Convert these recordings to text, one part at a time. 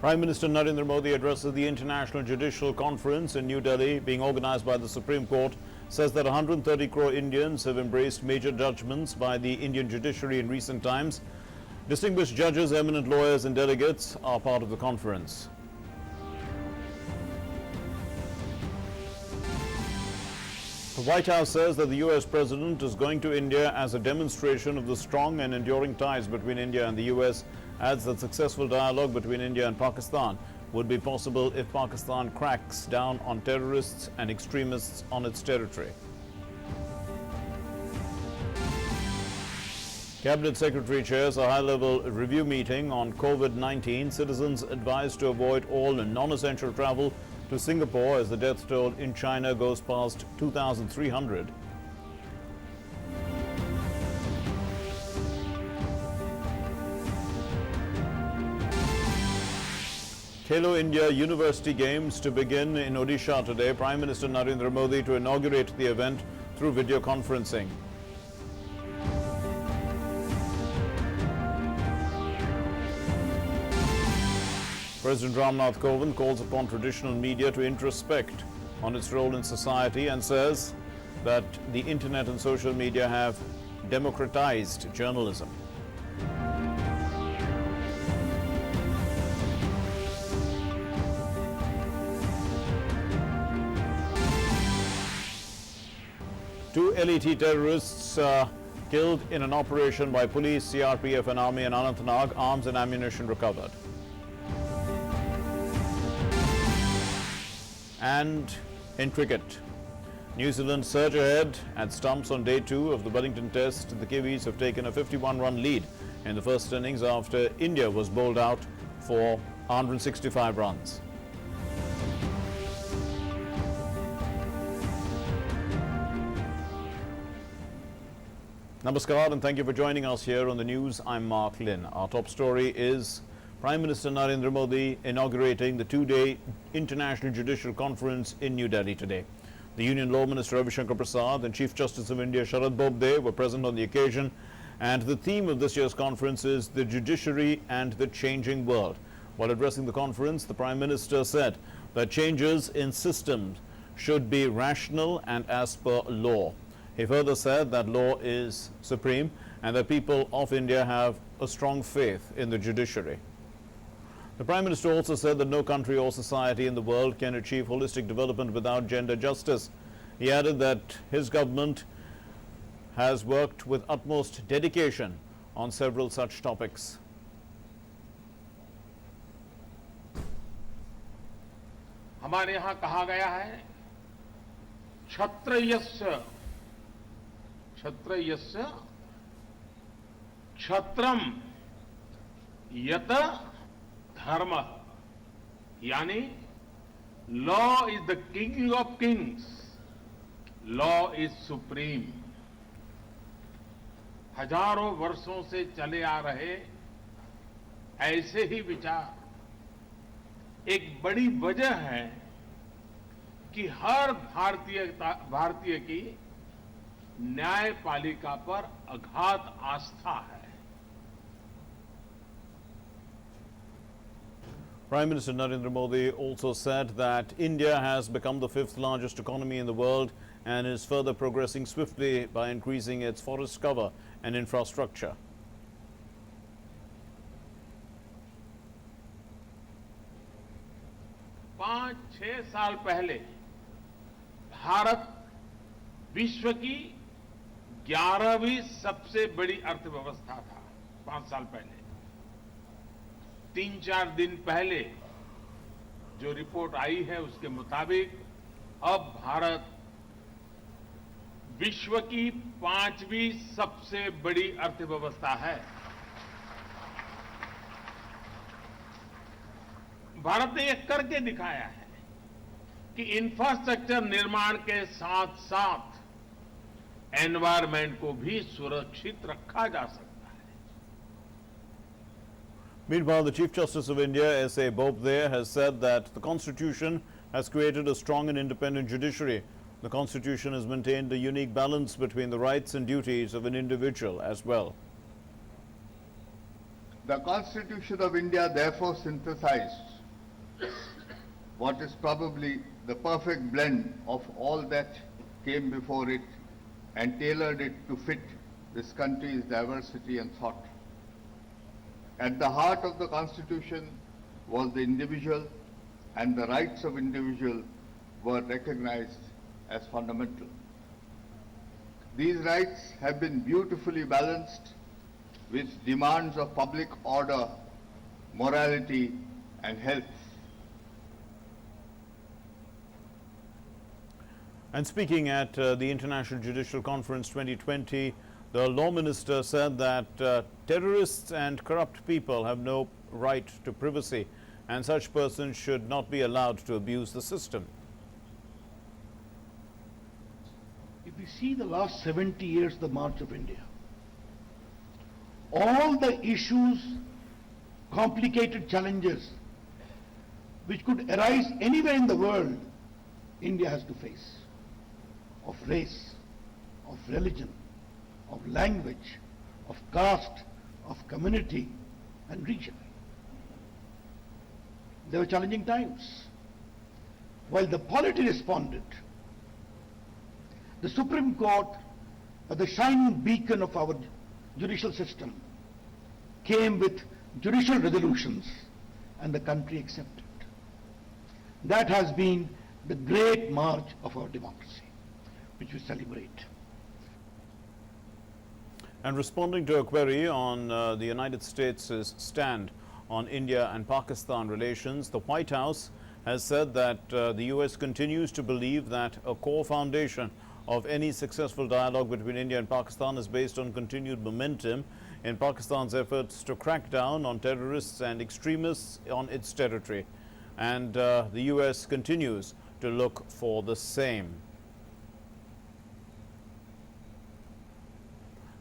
Prime Minister Narendra Modi addresses the International Judicial Conference in New Delhi, being organized by the Supreme Court, says that 130 crore Indians have embraced major judgments by the Indian judiciary in recent times. Distinguished judges, eminent lawyers and delegates are part of the conference. The White House says that the US President is going to India as a demonstration of the strong and enduring ties between India and the US, adds that successful dialogue between India and Pakistan would be possible if Pakistan cracks down on terrorists and extremists on its territory. Cabinet Secretary chairs a high-level review meeting on COVID-19. Citizens advised to avoid all non-essential travel to Singapore as the death toll in China goes past 2,300. Khelo India University Games to begin in Odisha today. Prime Minister Narendra Modi to inaugurate the event through video conferencing. President Ramnath Kovind calls upon traditional media to introspect on its role in society and says that the internet and social media have democratized journalism. Two LET terrorists killed in an operation by police, CRPF and army in Anantnag. Arms and ammunition recovered. And in cricket, New Zealand surge ahead at stumps on day 2 of the Wellington Test. The Kiwis have taken a 51-run lead in the first innings after India was bowled out for 165 runs. Namaskar and thank you for joining us here on the news. I'm Mark Lynn. Our top story is Prime Minister Narendra Modi inaugurating the 2-day International Judicial Conference in New Delhi today. The Union Law Minister Ravi Shankar Prasad and Chief Justice of India Sharad Bobde were present on the occasion, and the theme of this year's conference is the judiciary and the changing world. While addressing the conference, the Prime Minister said that changes in systems should be rational and as per law. He further said that law is supreme and that people of India have a strong faith in the judiciary. The Prime Minister also said that no country or society in the world can achieve holistic development without gender justice. He added that his government has worked with utmost dedication on several such topics. हमारे यहाँ कहा गया है क्षत्रयस्य क्षत्रम यत धर्म, यानी law is the king of Kings, law is supreme. हजारों वर्षों से चले आ रहे ऐसे ही विचार एक बड़ी वजह है कि हर भारतीय की न्यायपालिका पर अगाध आस्था है। Prime Minister Narendra Modi also said that India has become the 5th largest economy in the world and is further progressing swiftly by increasing its forest cover and infrastructure. पांच 6 साल पहले भारत विश्व की 11वीं सबसे बड़ी अर्थव्यवस्था था। 5 साल पहले 3-4 दिन पहले जो रिपोर्ट आई है उसके मुताबिक अब भारत विश्व की 5वीं सबसे बड़ी अर्थव्यवस्था है। भारत ने यह करके दिखाया है कि इंफ्रास्ट्रक्चर निर्माण के साथ साथ एनवायरनमेंट को भी सुरक्षित रखा जा सकता है। Meanwhile, the Chief Justice of India, S.A. Bobde, has said that the Constitution has created a strong and independent judiciary. The Constitution has maintained a unique balance between the rights and duties of an individual as well. The Constitution of India therefore synthesized what is probably the perfect blend of all that came before it and tailored it to fit this country's diversity and thought. At the heart of the Constitution was the individual, and the rights of individual were recognized as fundamental. These rights have been beautifully balanced with demands of public order, morality, and health. And speaking at the International Judicial Conference 2020, the law minister said that terrorists and corrupt people have no right to privacy, and such persons should not be allowed to abuse the system. If we see the last 70 years, the march of India, all the issues, complicated challenges which could arise anywhere in the world, India has to face, of race, of religion, of language, of caste, of community and region. They were challenging times. While the polity responded, the Supreme Court, the shining beacon of our judicial system, came with judicial resolutions and the country accepted. That has been the great march of our democracy, which we celebrate. And responding to a query on the United States' stand on India and Pakistan relations, the White House has said that the U.S. continues to believe that a core foundation of any successful dialogue between India and Pakistan is based on continued momentum in Pakistan's efforts to crack down on terrorists and extremists on its territory. And the U.S. continues to look for the same.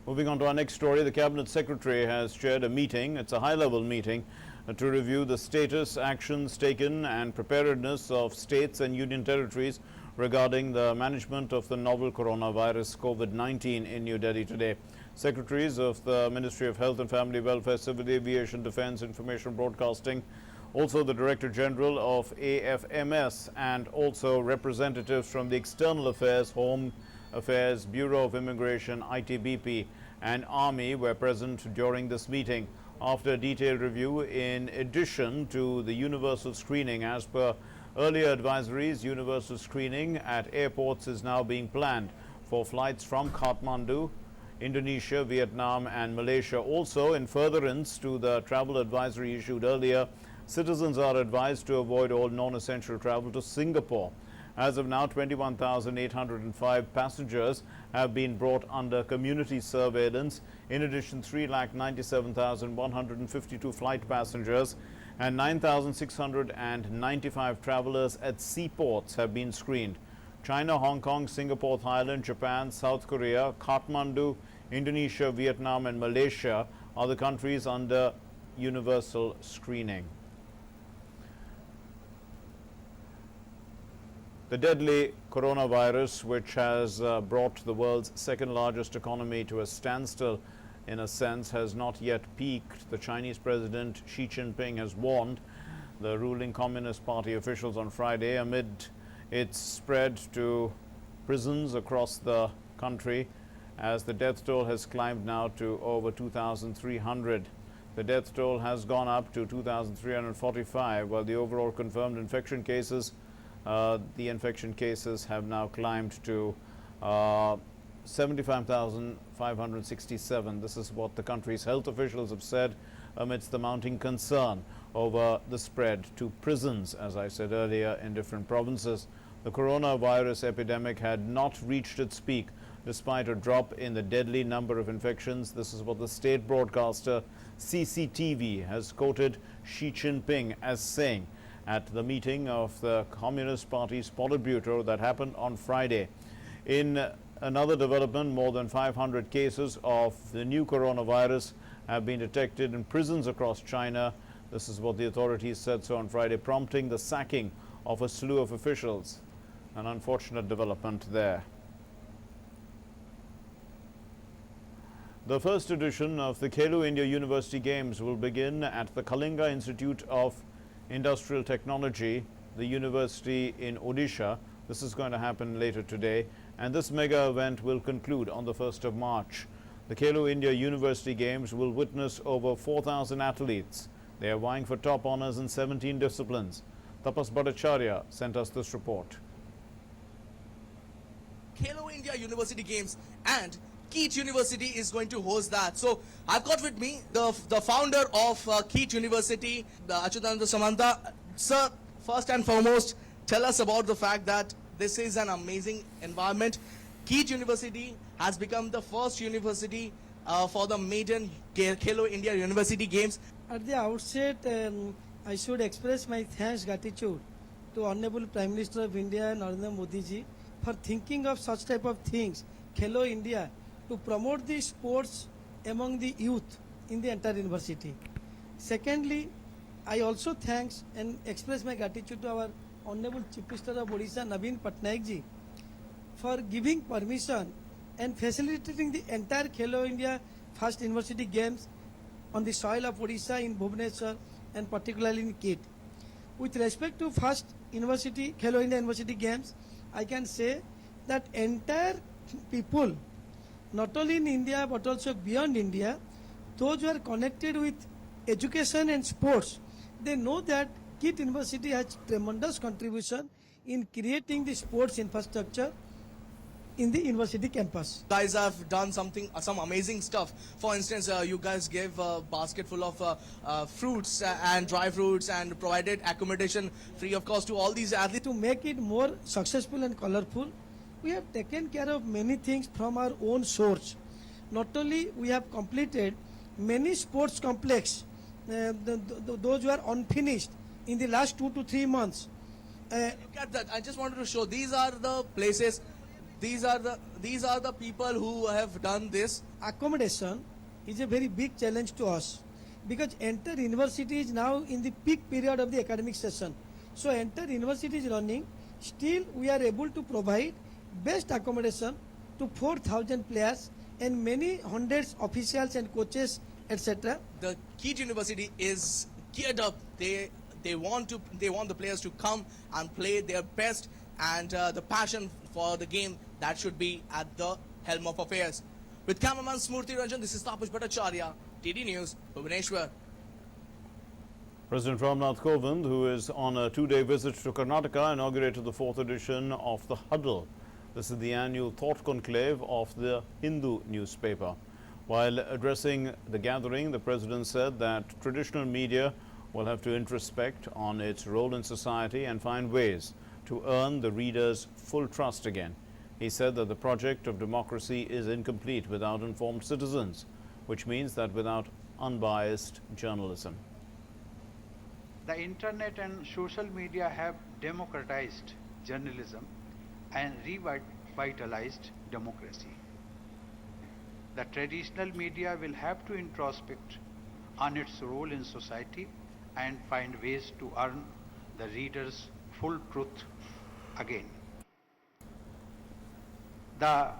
Moving on to our next story, the Cabinet Secretary has chaired a meeting. It's a high-level meeting to review the status, actions taken and preparedness of states and union territories regarding the management of the novel coronavirus COVID-19 in New Delhi today. Secretaries of the Ministry of Health and Family Welfare, Civil Aviation, Defence, Information Broadcasting, also the Director General of AFMS, and also representatives from the External Affairs, Home Affairs, Bureau of Immigration, ITBP and Army were present during this meeting. After a detailed review, in addition to the universal screening as per earlier advisories, universal screening at airports is now being planned for flights from Kathmandu, Indonesia, Vietnam and Malaysia. Also, in furtherance to the travel advisory issued earlier, citizens are advised to avoid all non-essential travel to Singapore. As of now, 21,805 passengers have been brought under community surveillance. In addition, 3,97,152 flight passengers and 9,695 travelers at seaports have been screened. China, Hong Kong, Singapore, Thailand, Japan, South Korea, Kathmandu, Indonesia, Vietnam and Malaysia are the countries under universal screening. The deadly coronavirus, which has brought the world's second largest economy to a standstill in a sense, has not yet peaked. The Chinese President Xi Jinping has warned the ruling Communist Party officials on Friday amid its spread to prisons across the country, as the death toll has climbed now to over 2,300. The death toll has gone up to 2,345, while the overall confirmed infection cases have now climbed to 75,567. This is what the country's health officials have said amidst the mounting concern over the spread to prisons, as I said earlier, in different provinces. The coronavirus epidemic had not reached its peak despite a drop in the deadly number of infections. This is what the state broadcaster CCTV has quoted Xi Jinping as saying at the meeting of the Communist Party's Politburo that happened on Friday. In another development, more than 500 cases of the new coronavirus have been detected in prisons across China. This is what the authorities said so on Friday, prompting the sacking of a slew of officials. An unfortunate development there. The first edition of the Khelo India University Games will begin at the Kalinga Institute of Industrial Technology, the university in Odisha. This is going to happen later today, and this mega event will conclude on the 1st of March. The Khelo India University Games will witness over 4,000 athletes. They are vying for top honors in 17 disciplines. Tapas Bhattacharya sent us this report. Khelo India University Games and Keat University is going to host that. So I've got with me the founder of Keat University, Achyutananda Samanta. Sir, first and foremost, tell us about the fact that this is an amazing environment. Keat University has become the first university for the maiden Khelo India University Games. At the outset, I should express my thanks, gratitude to Honorable Prime Minister of India, Narendra Modi ji, for thinking of such type of things, Khelo India, to promote the sports among the youth in the entire university. Secondly, I also thanks and express my gratitude to our Honorable Chief Minister of Odisha, Naveen Patnaik ji, for giving permission and facilitating the entire Khelo India First University Games on the soil of Odisha in Bhubaneswar and particularly in Keat. With respect to First University, Khelo India University Games, I can say that entire people, not only in India but also beyond India, those who are connected with education and sports, they know that Keat University has tremendous contribution in creating the sports infrastructure in the university campus. Guys have done some amazing stuff. For instance, you guys gave a basket full of fruits and dry fruits and provided accommodation free of cost to all these athletes. To make it more successful and colorful, we have taken care of many things from our own source. Not only we have completed many sports complex, those who are unfinished in the last 2 to 3 months. Look at that. I just wanted to show these are the places. These are the people who have done this. Accommodation is a very big challenge to us because entire university is now in the peak period of the academic session. So entire university is running. Still we are able to provide best accommodation to 4,000 players and many hundreds officials and coaches, etc. The Keat University is geared up. They want the players to come and play their best, and the passion for the game that should be at the helm of affairs. With cameraman Smurti Ranjan, this is Tapas Bhattacharya, TD News, Bhubaneswar. President Ramnath Kovind, who is on a 2-day visit to Karnataka, inaugurated the 4th edition of The Huddle. This is the annual thought conclave of the Hindu newspaper. While addressing the gathering, the President said that traditional media will have to introspect on its role in society and find ways to earn the reader's full trust again. He said that the project of democracy is incomplete without informed citizens, which means that without unbiased journalism. The internet and social media have democratized journalism and revitalized democracy. The traditional media will have to introspect on its role in society and find ways to earn the reader's full truth again. The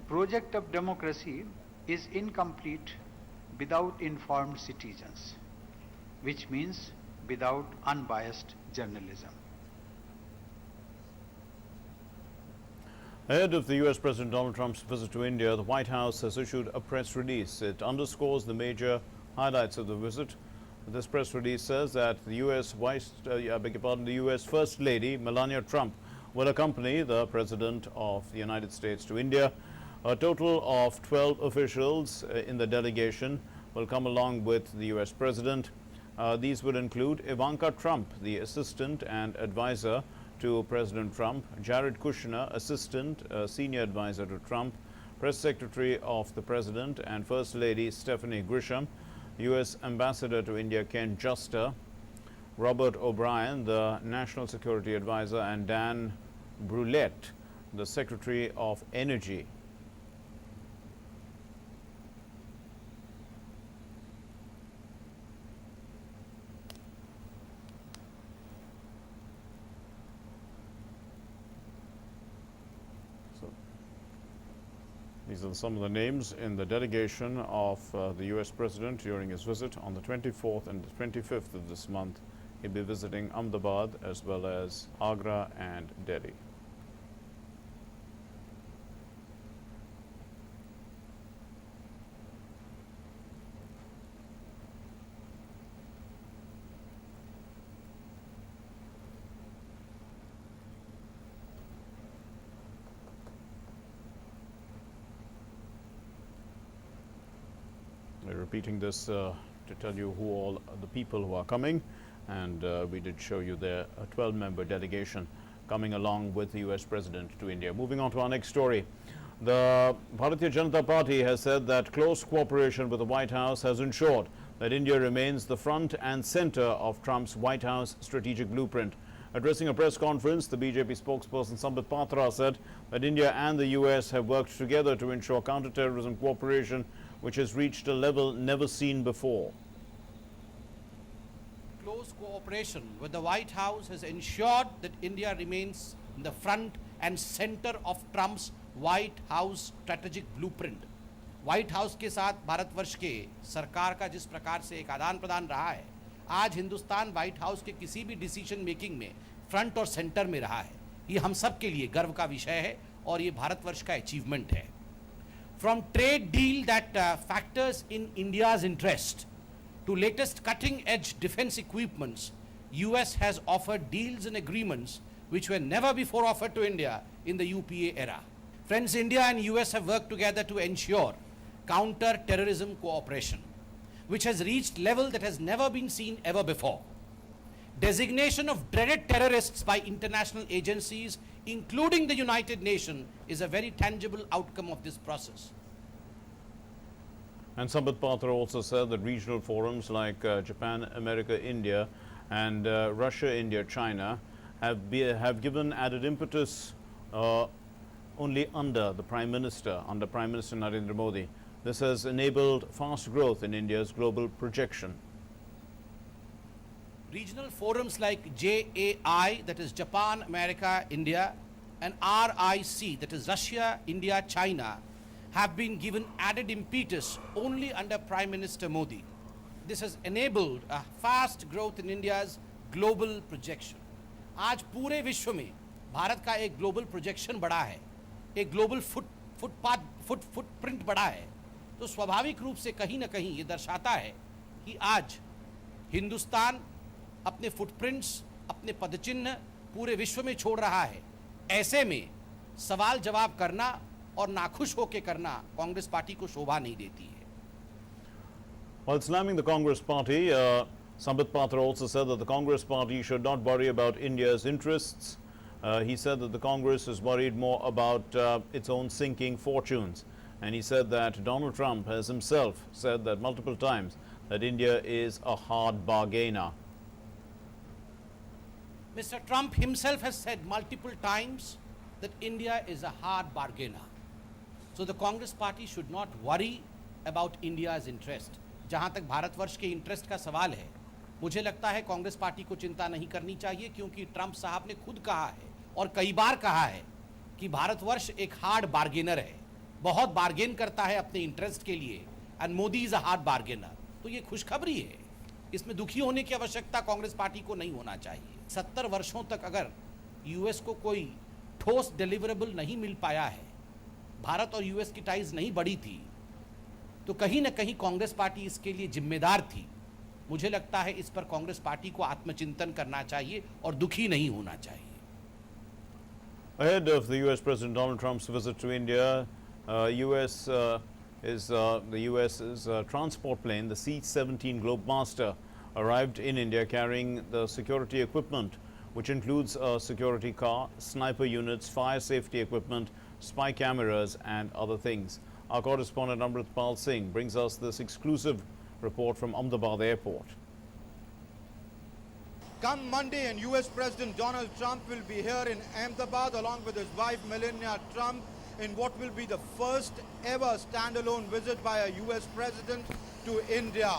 project of democracy is incomplete without informed citizens, which means without unbiased journalism. Ahead of the U.S. President Donald Trump's visit to India, the White House has issued a press release. It underscores the major highlights of the visit. This press release says that the U.S. First Lady, Melania Trump, will accompany the President of the United States to India. A total of 12 officials in the delegation will come along with the U.S. President. These would include Ivanka Trump, the assistant and advisor to President Trump, Jared Kushner, assistant senior advisor to Trump, Press Secretary of the President and First Lady Stephanie Grisham, U.S. Ambassador to India Ken Juster, Robert O'Brien, the National Security Advisor, and Dan Brulette, the Secretary of Energy. These are some of the names in the delegation of the U.S. President during his visit on the 24th and the 25th of this month He'll be visiting Ahmedabad as well as Agra and Delhi. We're repeating this to tell you who all the people who are coming, and we did show you there a 12-member delegation coming along with the US President to India. Moving on to our next story. The Bharatiya Janata Party has said that close cooperation with the White House has ensured that India remains the front and center of Trump's White House strategic blueprint. Addressing a press conference, the BJP spokesperson Sambit Patra said that India and the US have worked together to ensure counter-terrorism cooperation, which has reached a level never seen before. Close cooperation with the White House has ensured that India remains in the front and center of Trump's White House strategic blueprint. White House के साथ भारतवर्ष के सरकार का जिस प्रकार से एक आदान प्रदान रहा है, आज हिंदुस्तान व्हाइट हाउस के किसी भी डिसीजन मेकिंग में फ्रंट और सेंटर में रहा है. ये हम सब के लिए गर्व का विषय है और ये भारतवर्ष का अचीवमेंट है. From trade deal that factors in India's interest to latest cutting-edge defense equipments, US has offered deals and agreements which were never before offered to India in the UPA era. Friends, India and US have worked together to ensure counter-terrorism cooperation, which has reached level that has never been seen ever before. Designation of dreaded terrorists by international agencies, including the United Nations, is a very tangible outcome of this process. And Sambit Patra also said that regional forums like Japan, America, India, and Russia, India, China have given added impetus only under Prime Minister Narendra Modi. This has enabled fast growth in India's global projection. Regional forums like JAI, that is Japan, America, India, and RIC, that is Russia, India, China, have been given added impetus only under Prime Minister Modi. This has enabled a fast growth in India's global projection. आज पूरे विश्व में भारत का एक global projection बढ़ा है, एक global footprint बढ़ा है, तो स्वाभाविक रूप से कहीं ना कहीं ये दर्शाता है कि आज हिंदुस्तान अपने फुटप्रिंट्स, अपने पदचिन्ह पूरे विश्व में छोड़ रहा है. ऐसे में सवाल जवाब करना और नाखुश होकर करना कांग्रेस पार्टी को शोभा नहीं देती है. While slamming the Congress party, Sambit Patra also said that the Congress party should not worry about India's interests. He said that the Congress is worried more about its own sinking fortunes. And he said that Donald Trump has himself said that multiple times that India is a hard bargainer. Mr. Trump himself has said multiple times that India is a hard bargainer. So the Congress party should not worry about India's interest. जहाँ तक भारतवर्ष के interest का सवाल है, मुझे लगता है Congress party को चिंता नहीं करनी चाहिए, क्योंकि ट्रंप साहब ने खुद कहा है और कई बार कहा है कि भारतवर्ष एक हार्ड बार्गेनर है, बहुत बार्गेन करता है अपने इंटरेस्ट के लिए, and Modi is a hard bargainer. तो ये खुशखबरी है, इसमें दुखी होने की आवश्यकता कांग्रेस पार्टी को नहीं होना चाहिए. 70 वर्षों तक अगर यूएस को कोई ठोस डिलीवरेबल नहीं मिल पाया है, भारत और यूएस की टाइज नहीं बढ़ी थी, तो कहीं ना कहीं कांग्रेस पार्टी इसके लिए जिम्मेदार थी. मुझे लगता है इस पर कांग्रेस पार्टी को आत्मचिंतन करना चाहिए और दुखी नहीं होना चाहिए. Ahead of the US President Donald Trump's visit to India, the US's transport plane, the C-17 Globemaster, arrived in India carrying the security equipment, which includes a security car, sniper units, fire safety equipment, spy cameras, and other things. Our correspondent Amritpal Singh brings us this exclusive report from Ahmedabad Airport. Come Monday, and US President Donald Trump will be here in Ahmedabad along with his wife Melania Trump in what will be the first ever standalone visit by a US President to India.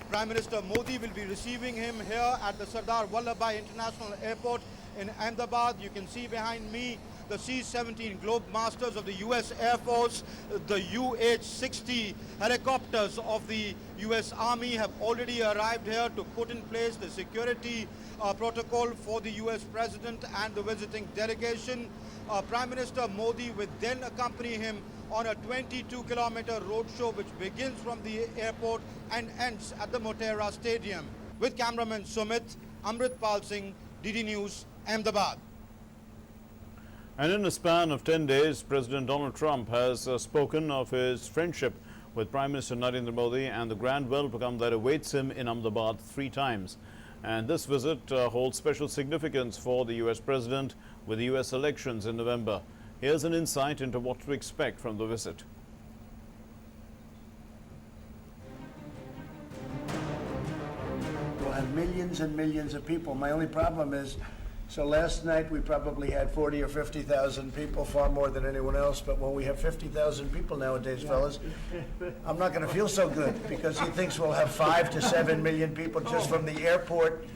Prime Minister Modi will be receiving him here at the Sardar Vallabhbhai International Airport in Ahmedabad. You can see behind me the C-17 Globe Masters of the US Air Force, the UH-60 helicopters of the US Army have already arrived here to put in place the security protocol for the US President and the visiting delegation. Prime Minister Modi will then accompany him on a 22-kilometer roadshow which begins from the airport and ends at the Motera Stadium. With cameraman Sumit, Amritpal Singh, DD News, Ahmedabad. And in a span of 10 days, President Donald Trump has spoken of his friendship with Prime Minister Narendra Modi and the grand welcome that awaits him in Ahmedabad 3 times. And this visit holds special significance for the US President with the US elections in November. Here's an insight into what to expect from the visit. We'll have millions and millions of people. My only problem is, so last night we probably had 40 or 50,000 people, far more than anyone else, but when we have 50,000 people nowadays, fellas, I'm not going to feel so good because he thinks we'll have 5 to 7 million people just from the airport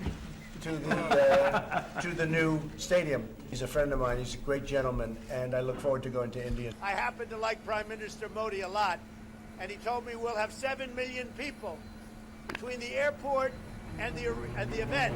to the new stadium. He's a friend of mine, he's a great gentleman, and I look forward to going to India. I happen to like Prime Minister Modi a lot, and he told me we'll have 7 million people between the airport and the event.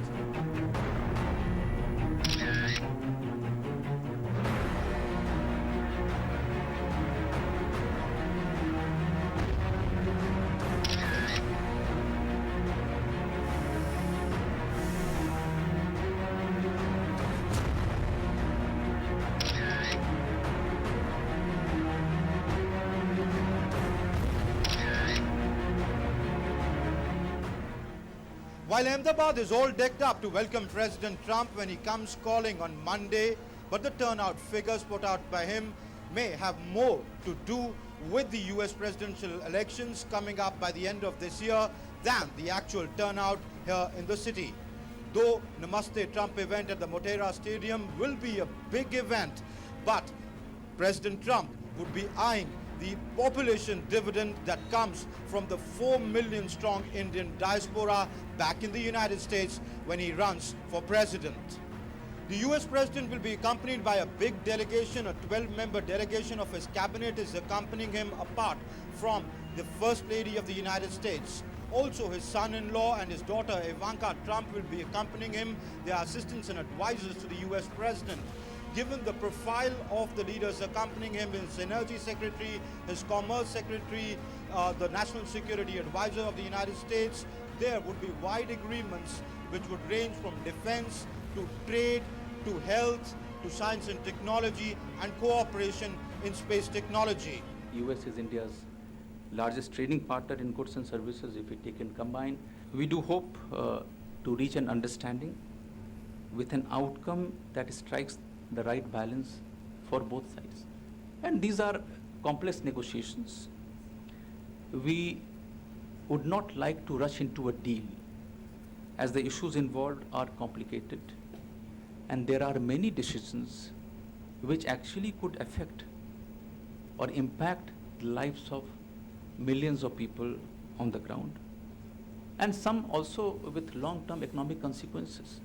While Ahmedabad is all decked up to welcome President Trump when he comes calling on Monday, but the turnout figures put out by him may have more to do with the US presidential elections coming up by the end of this year than the actual turnout here in the city. Though Namaste Trump event at the Motera Stadium will be a big event, but President Trump would be eyeing the population dividend that comes from the 4 million strong Indian diaspora back in the United States when he runs for president. The US president will be accompanied by a big delegation. A 12-member delegation of his cabinet is accompanying him, apart from the First Lady of the United States. Also, his son-in-law and his daughter Ivanka Trump will be accompanying him. They are assistants and advisors to the US president. Given the profile of the leaders accompanying him, his Energy Secretary, his Commerce Secretary, the National Security Advisor of the United States, there would be wide agreements which would range from defense to trade to health to science and technology and cooperation in space technology. US is India's largest trading partner in goods and services if we take and combine. We do hope to reach an understanding with an outcome that strikes the right balance for both sides. And these are complex negotiations. We would not like to rush into a deal as the issues involved are complicated and there are many decisions which actually could affect or impact the lives of millions of people on the ground, and some also with long-term economic consequences.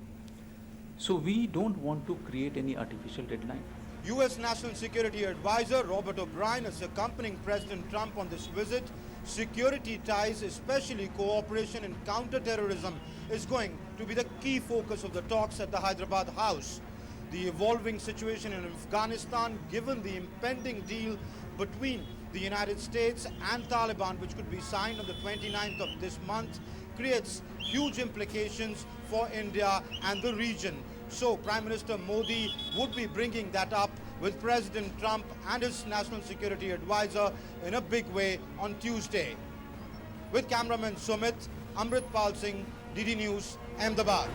So we don't want to create any artificial deadline. US National Security Advisor Robert O'Brien is accompanying President Trump on this visit. Security ties, especially cooperation in counter-terrorism, is going to be the key focus of the talks at the Hyderabad House. The evolving situation in Afghanistan, given the impending deal between the United States and Taliban, which could be signed on the 29th of this month, creates huge implications for India and the region. So Prime Minister Modi would be bringing that up with President Trump and his National Security Advisor in a big way on Tuesday. With cameraman Sumit, Amritpal Singh, DD News, Ahmedabad.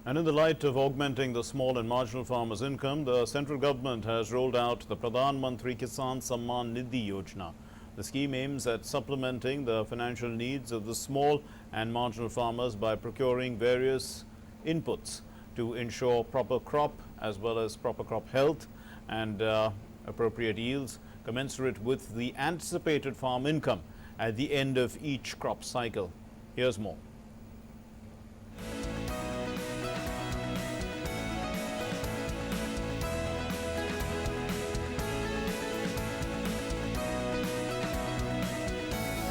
And in the light of augmenting the small and marginal farmers' income, the central government has rolled out the Pradhan Mantri Kisan Samman Nidhi Yojana. The scheme aims at supplementing the financial needs of the small and marginal farmers by procuring various inputs to ensure proper crop as well as proper crop health and appropriate yields commensurate with the anticipated farm income at the end of each crop cycle. Here's more.